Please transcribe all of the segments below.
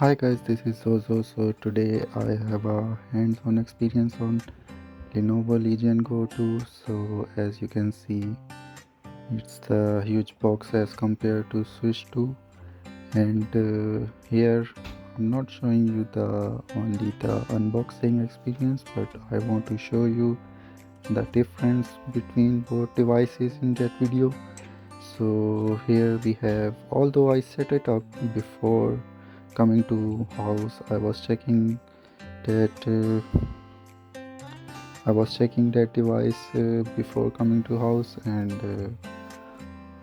Hi guys, this is Zozo. So today I have a hands-on experience on Lenovo Legion Go 2. So as you can see, it's the huge box as compared to Switch 2. And here I'm not showing you the only the unboxing experience, but I want to show you the difference between both devices in that video. So here we have, although I set it up before coming to house, that I was checking that device before coming to house, and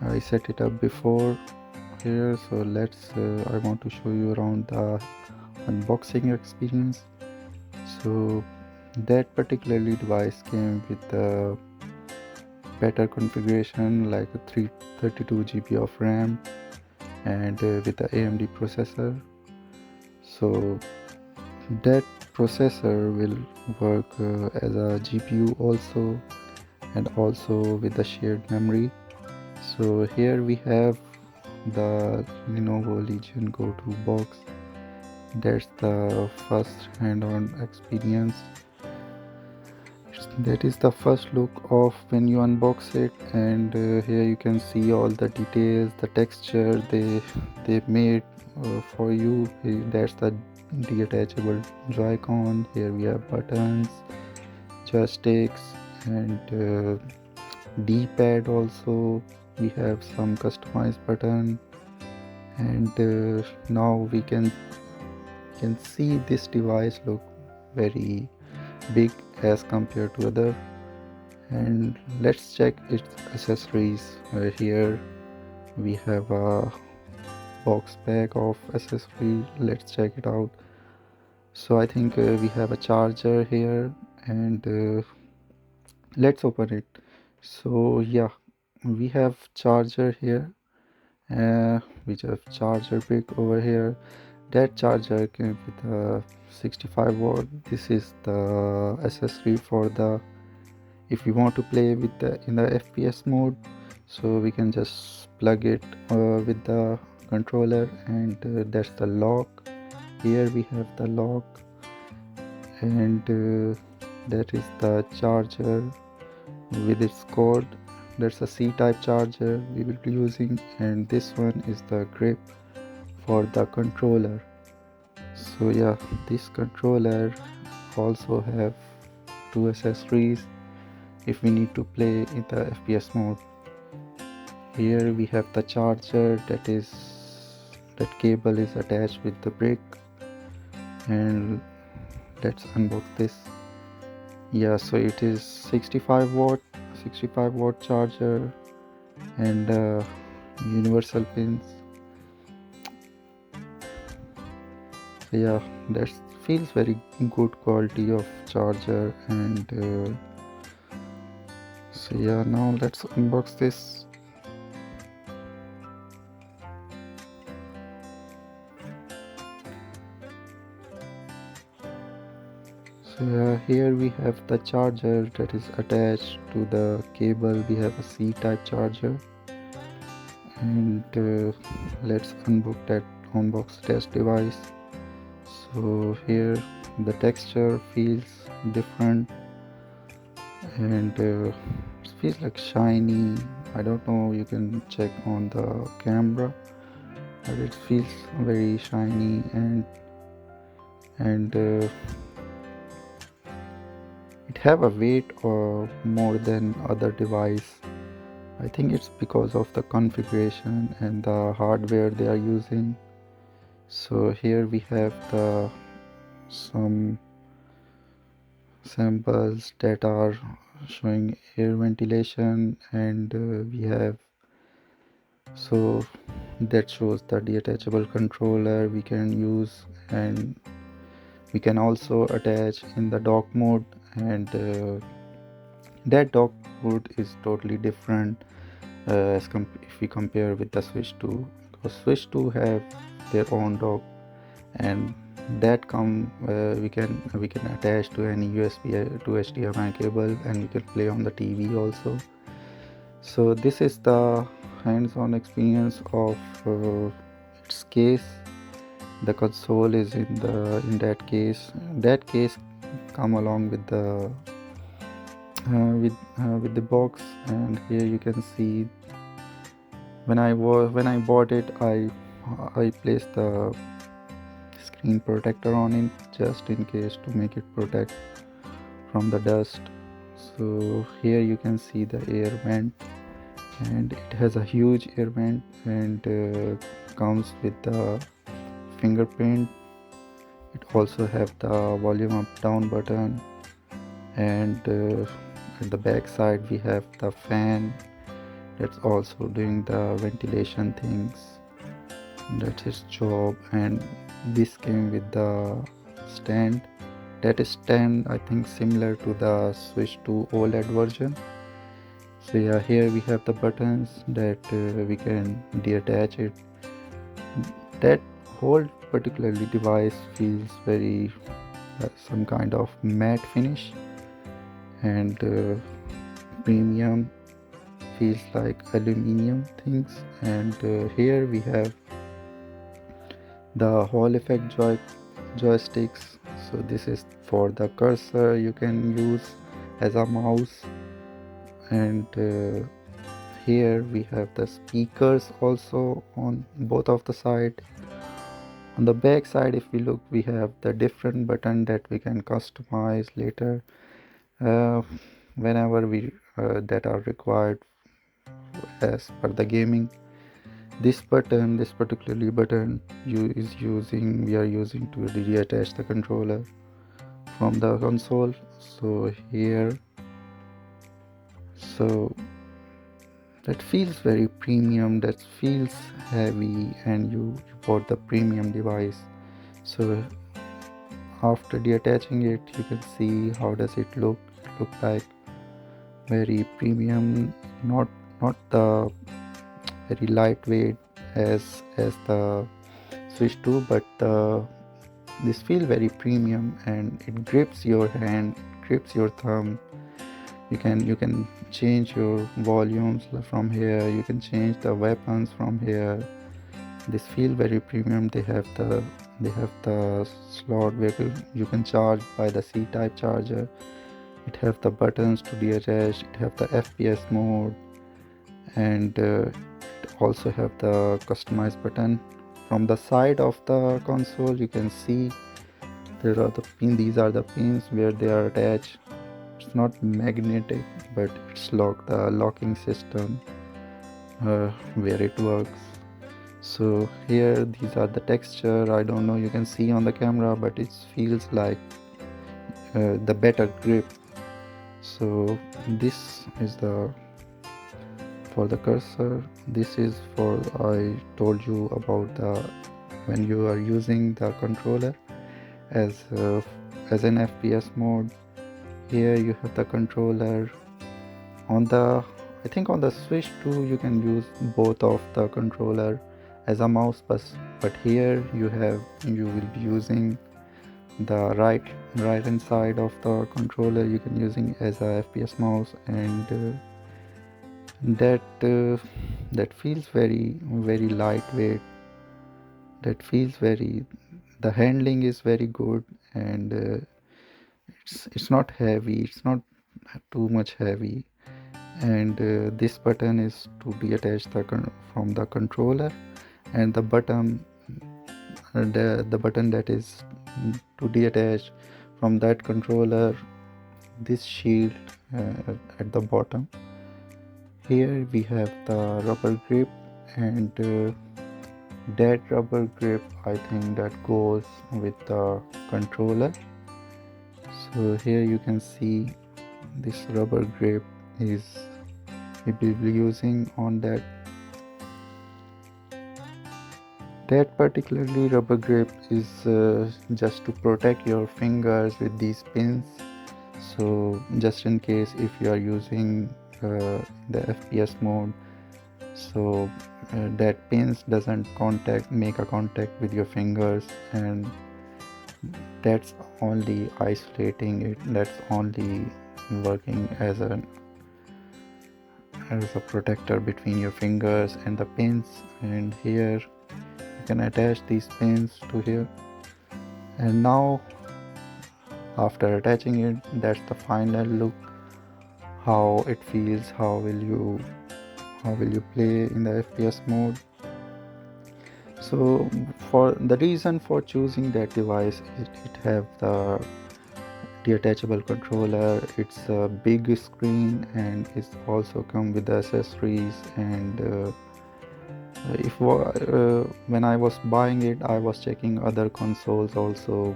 I set it up before here. So I want to show you around the unboxing experience. So that particularly device came with a better configuration, like a 332 GB of RAM, and with the AMD processor. So that processor will work as a GPU also, and also with the shared memory. So here we have the Lenovo Legion Go 2 box. That's the first hand-on experience. That is the first look of when you unbox it, and here you can see all the details, the texture they made for you. That's the detachable Joy-Con. Here we have buttons, joysticks, and D-pad also. We have some customized button, and now we can see this device look very big as compared to other. And let's check its accessories. Here we have a box pack of accessories. Let's check it out. So I think we have a charger here, and let's open it. So yeah, we have charger here. We have charger brick over here. That charger came with a 65 watt. This is the accessory for the, if we want to play with the in the FPS mode, so we can just plug it with the controller, and that's the lock. Here we have the lock, and that is the charger with its cord. That's a C-type charger we will be using, and this one is the grip for the controller. So yeah, this controller also have two accessories if we need to play in the FPS mode. Here we have the charger, that cable is attached with the brick, and let's unbox this. Yeah, so it is 65 watt charger, and universal pins. So yeah, that feels very good quality of charger, and so yeah, now let's unbox this. So here we have the charger that is attached to the cable. We have a C-type charger, and let's unbox test device. So here the texture feels different, and it feels like shiny. I don't know, you can check on the camera, but it feels very shiny, and it have a weight more than other device. I think it's because of the configuration and the hardware they are using. So here we have some samples that are showing air ventilation, and we have, so that shows the detachable controller we can use, and we can also attach in the dock mode, and that dock mode is totally different if we compare with the Switch 2, because Switch 2 have their own dock, and that we can attach to any USB to HDMI cable, and we can play on the TV also. So this is the hands-on experience of its case, The console is in that case. That case come along with the box, and here you can see when I bought it, I placed the screen protector on it just in case to make it protect from the dust. So here you can see the air vent, and it has a huge air vent, and comes with the fingerprint. It also have the volume up down button, and at the back side we have the fan that's also doing the ventilation things. That's his job. And this came with the stand. That is stand, I think, similar to the Switch 2 OLED version. So yeah, here we have the buttons that we can detach it. That whole particularly device feels very some kind of matte finish, and premium, feels like aluminum things. And here we have the Hall effect joysticks. So this is for the cursor, you can use as a mouse. And here we have the speakers also on both of the side. On the back side, if we look, we have the different button that we can customize later uh, whenever we that are required as per the gaming. This button, this particularly button, we are using to reattach the controller from the console. So here, so that feels very premium, that feels heavy, and you bought the premium device. So after detaching it, you can see how does it look like. Very premium, not the very lightweight as the Switch 2, but this feel very premium, and it grips your hand, grips your thumb. You can change your volumes from here, you can change the weapons from here. This feel very premium. They have the slot where you can charge by the C-type charger. It have the buttons to detach, it have the FPS mode, and it also have the customized button. From the side of the console you can see there are the pins. These are the pins where they are attached. It's not magnetic, but it's the locking system where it works. So here these are the texture. I don't know, you can see on the camera, but it feels like the better grip. So this is the for the cursor. This is for, I told you about the when you are using the controller as an FPS mode. Here you have the controller. On the, I think on the Switch 2 you can use both of the controller as a mouse, but here you will be using the right hand side of the controller, you can using as a FPS mouse. And that feels very lightweight. That feels very, the handling is very good, and it's not heavy, it's not too much heavy. And this button is to detach from the controller, and the button that is to detach from that controller, this shield at the bottom. Here we have the rubber grip, and that rubber grip, I think that goes with the controller. So here you can see this rubber grip is we will be using on that particularly rubber grip is just to protect your fingers with these pins. So just in case if you are using the FPS mode, so that pins doesn't make a contact with your fingers, and that's only isolating it, that's only working as a protector between your fingers and the pins. And here you can attach these pins to here. And now after attaching it, that's the final look, how it feels, how will you play in the FPS mode. So for the reason for choosing that device, it have the detachable controller, it's a big screen, and it's also come with the accessories. And when I was buying it, I was checking other consoles also.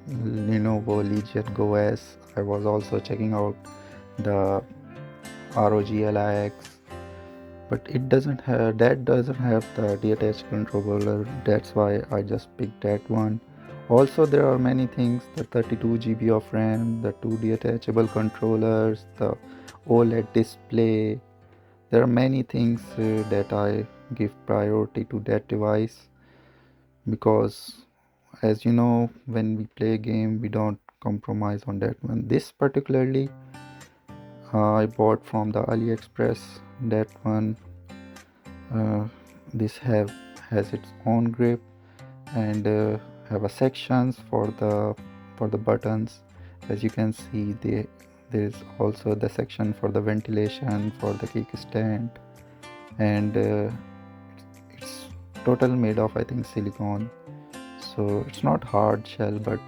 Lenovo Legion Go S, I was also checking out the ROG LIX, but it doesn't have the detached controller. That's why I just picked that one. Also, there are many things: the 32 GB of RAM, the two detachable controllers, the OLED display. There are many things that I give priority to that device, because as you know, when we play a game, we don't compromise on that one. This particularly I bought from the AliExpress. That one, uh, this has its own grip, and have a sections for the buttons. As you can see, there's also the section for the ventilation, for the kickstand, and it's total made of, I think, silicone. So it's not hard shell, but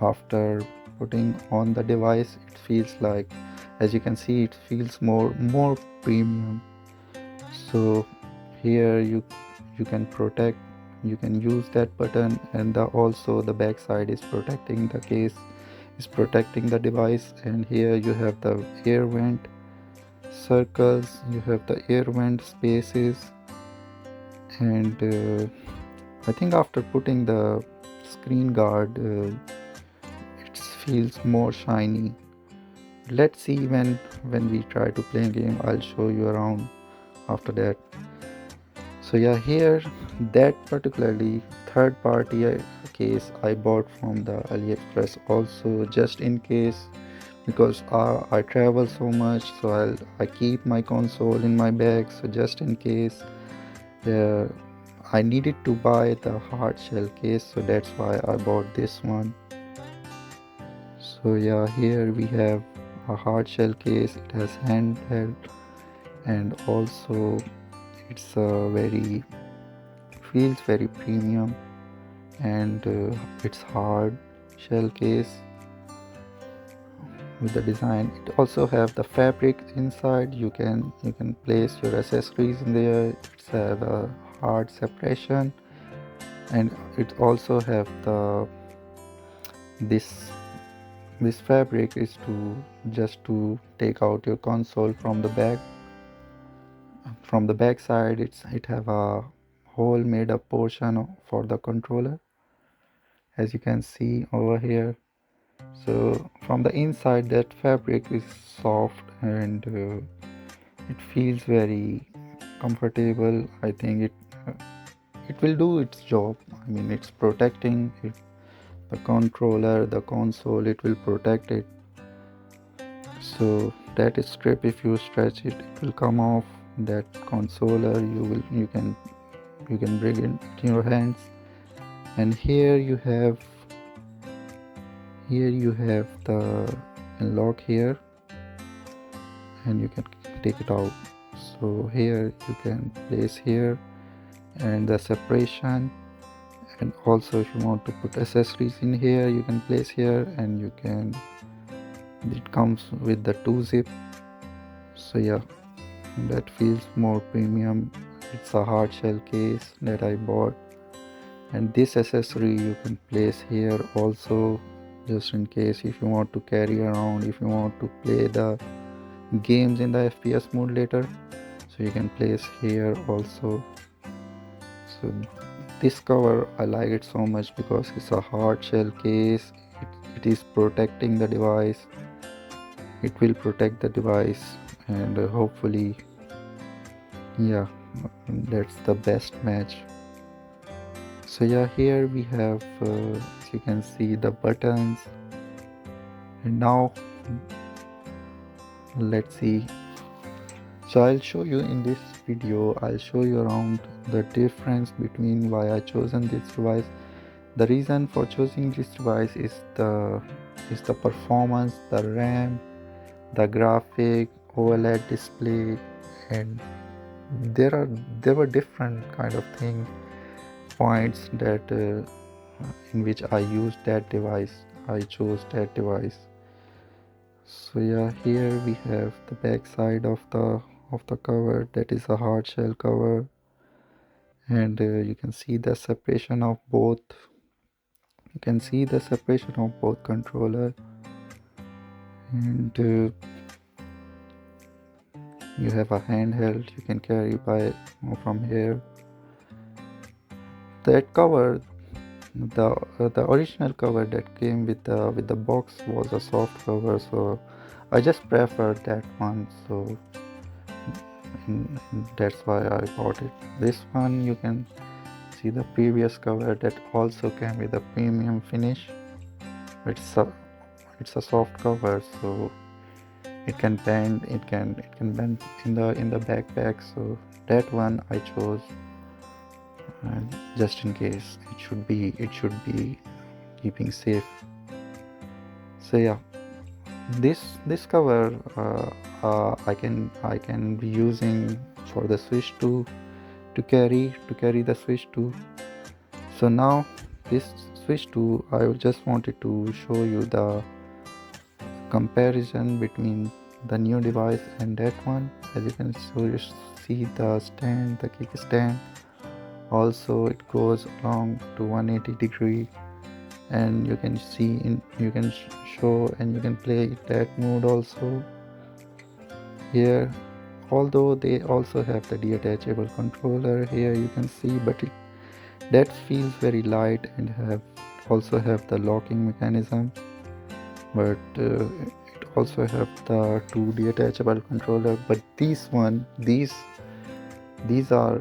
after putting on the device, it feels like, as you can see, it feels more premium. So here you can protect, you can use that button, and also the back side is protecting the case, is protecting the device. And here you have the air vent circles, you have the air vent spaces. And I think after putting the screen guard, it feels more shiny. Let's see, when we try to play a game, I'll show you around after that. So yeah, here, that particularly third party case I bought from the AliExpress also, just in case, because I travel so much, so I keep my console in my bag. So just in case uh, I needed to buy the hard shell case, so that's why I bought this one. So yeah, here we have a hard shell case. It has handheld, and also it's a very feels very premium, and it's hard shell case with the design. It also have the fabric inside. You can place your accessories in there. It's have a hard separation, and it also have the this this fabric is to just to take out your console from the back. From the back side, it have a hole made up portion for the controller, as you can see over here. So from the inside, that fabric is soft, and it feels very comfortable. I think it will do its job. I mean, it's protecting it, the controller, the console. It will protect it. So that strip, if you stretch it, it will come off. That controller, you can bring it in your hands. And here you have the lock here, and you can take it out. So here you can place here, and the separation. And also, if you want to put accessories in here, you can place here, and it comes with the 2-zip. So yeah, that feels more premium. It's a hard shell case that I bought, and this accessory you can place here also, just in case if you want to carry around, if you want to play the games in the FPS mode later, so you can place here also. So this cover, I like it so much because it's a hard shell case. It is protecting the device. It will protect the device, and hopefully, yeah, that's the best match. So yeah, here we have, as you can see, the buttons. And now let's see. So I'll show you in this video, I'll show you around the difference between why I chosen this device. The reason for choosing this device is the performance, the RAM, the graphic, OLED display, and there are there were different kind of thing points that in which I used that device. I chose that device. So yeah, here we have the back side of the cover. That is a hard shell cover, and you can see the separation of both. You can see the separation of both controller, and you have a handheld you can carry by from here. That cover, the original cover that came with the box was a soft cover, so I just preferred that one. So that's why I bought it. This one you can see the previous cover that also came with a premium finish. It's a soft cover, so it can bend. It can bend in the backpack. So that one I chose, just in case. It should be keeping safe. So yeah, this cover I can be using for the Switch 2 to carry the Switch 2. So now this Switch 2, I just wanted to show you the comparison between the new device and that one. As you can see the stand, the kickstand. Also it goes along to 180 degree, and you can see you can show and you can play that mode also here. Although they also have the detachable controller here, you can see, but that feels very light and also have the locking mechanism, but it also have the two detachable controller. But these are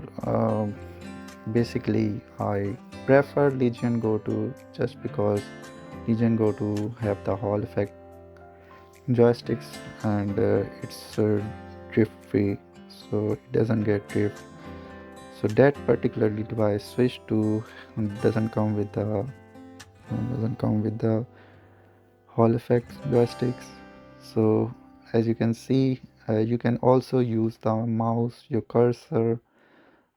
basically I prefer Legion Go to, just because Legion Go to have the Hall effect joysticks, and it's drift free, so it doesn't get drift. So that particular device Switch 2 doesn't come with the Hall effect joysticks. So as you can see, you can also use the mouse, your cursor,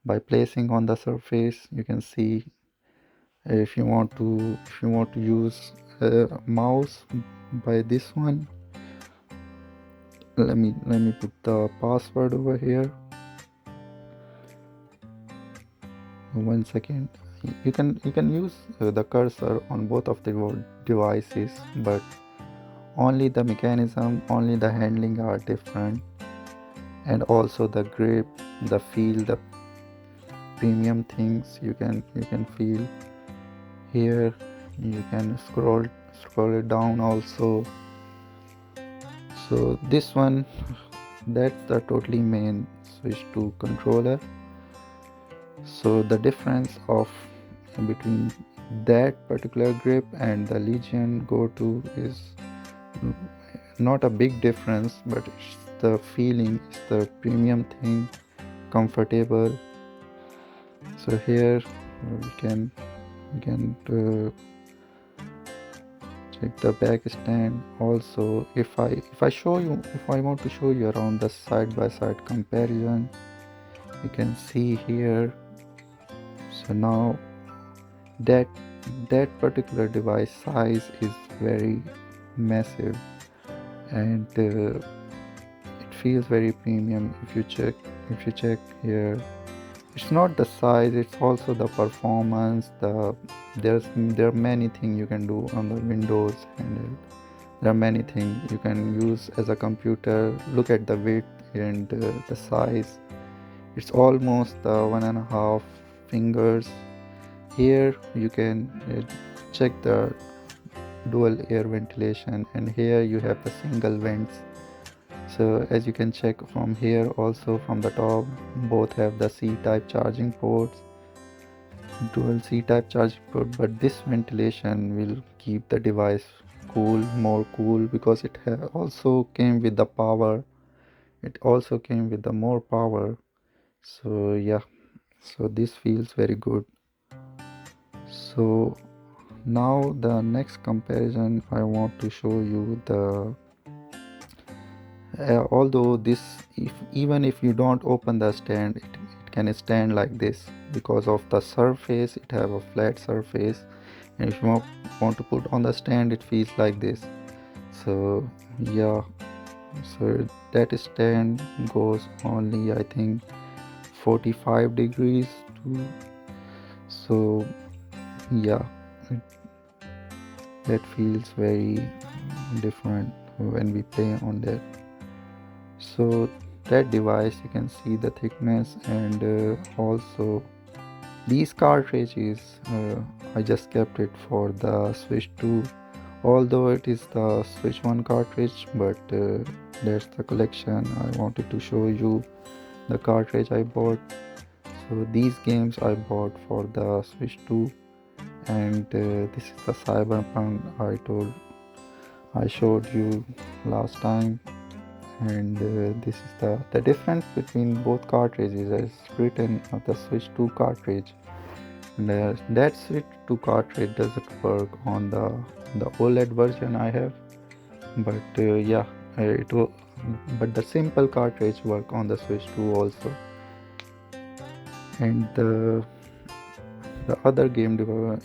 by placing on the surface. You can see, if you want to use a mouse by this one. Let me put the password over here. 1 second. You can use the cursor on both of the devices, but only the mechanism, only the handling are different, and also the grip, the feel, the premium things you can feel here. You can scroll it down also. So this one, that's the totally main Switch 2 controller. So the difference of between that particular grip and the Legion Go 2 is not a big difference, but it's the feeling, it's the premium thing, comfortable. So here we can check the back stand also. If I want to show you around the side by side comparison, you can see here. So now that particular device size is very massive, and it feels very premium. If you check here, it's not the size, it's also the performance. There are many things you can do on the Windows handle. There are many things you can use as a computer. Look at the width and the size. It's almost 1.5 fingers. Here you can check the dual air ventilation, and here you have the single vents. So as you can check from here, also from the top, both have the C-type charging ports, dual C-type charging port. But this ventilation will keep the device more cool, because it also came with the power. It also came with the more power. So yeah, So this feels very good. So now the next comparison, I want to show you the although this, if even if you don't open the stand, it can stand like this because of the surface. It have a flat surface, and if you want to put on the stand, it feels like this. So yeah, so that stand goes only, I think, 45 degrees to, so yeah, it, that feels very different when we play on that. So that device, you can see the thickness, and also these cartridges, I just kept it for the Switch 2, although it is the Switch 1 cartridge, but that's the collection. I wanted to show you the cartridge I bought. So these games I bought for the Switch 2, and this is the Cyberpunk I showed you last time, and this is the difference between both cartridges is written on the Switch 2 cartridge. And that Switch 2 cartridge doesn't work on the OLED version I have, but yeah, it will, but the simple cartridge work on the Switch 2 also. And the other game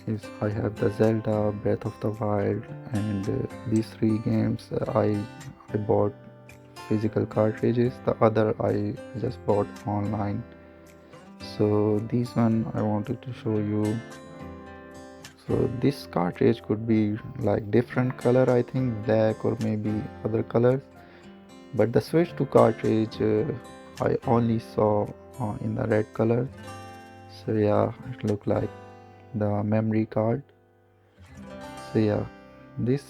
is, I have the Zelda Breath of the Wild, and these three games I bought physical cartridges. The other I just bought online. So this one I wanted to show you. So this cartridge could be like different color, I think black or maybe other colors, but the Switch 2 cartridge I only saw in the red color. So yeah, it looked like the memory card. So yeah, this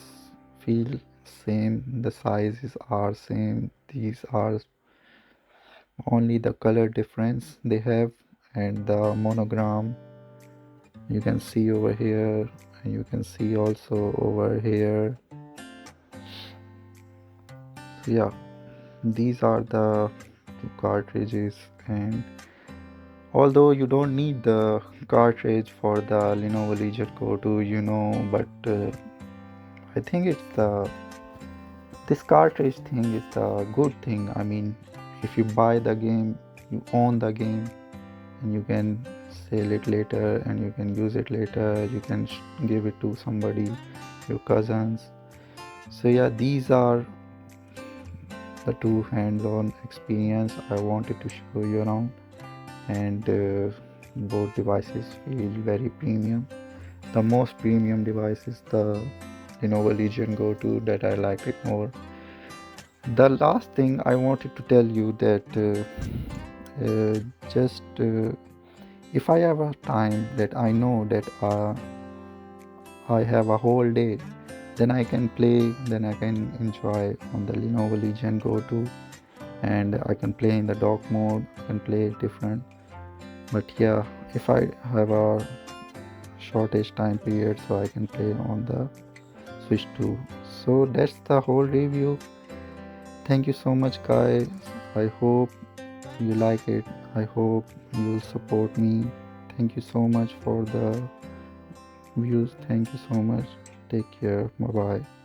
feel same, the sizes are same, these are only the color difference they have, and the monogram you can see over here, and you can see also over here. So yeah, these are the two cartridges, and although you don't need the cartridge for the Lenovo Legion Go 2, but I think it's this cartridge thing is the good thing. I mean, if you buy the game, you own the game, and you can sell it later, and you can use it later. You can give it to somebody, your cousins. So yeah, these are the two hands-on experience I wanted to show you around, and both devices feel very premium. The most premium device is the Lenovo Legion Go 2, that I liked it more. The last thing I wanted to tell you that just if I have a time that I know that I have a whole day, then I can play, then I can enjoy on the Lenovo Legion Go 2, and I can play in the dock mode, I can play different. But yeah, if I have a shortish time period, so I can play on the Switch 2. So that's the whole review. Thank you so much, guys. I hope you like it. I hope you'll support me. Thank you so much for the views. Thank you so much. Take care. Bye bye.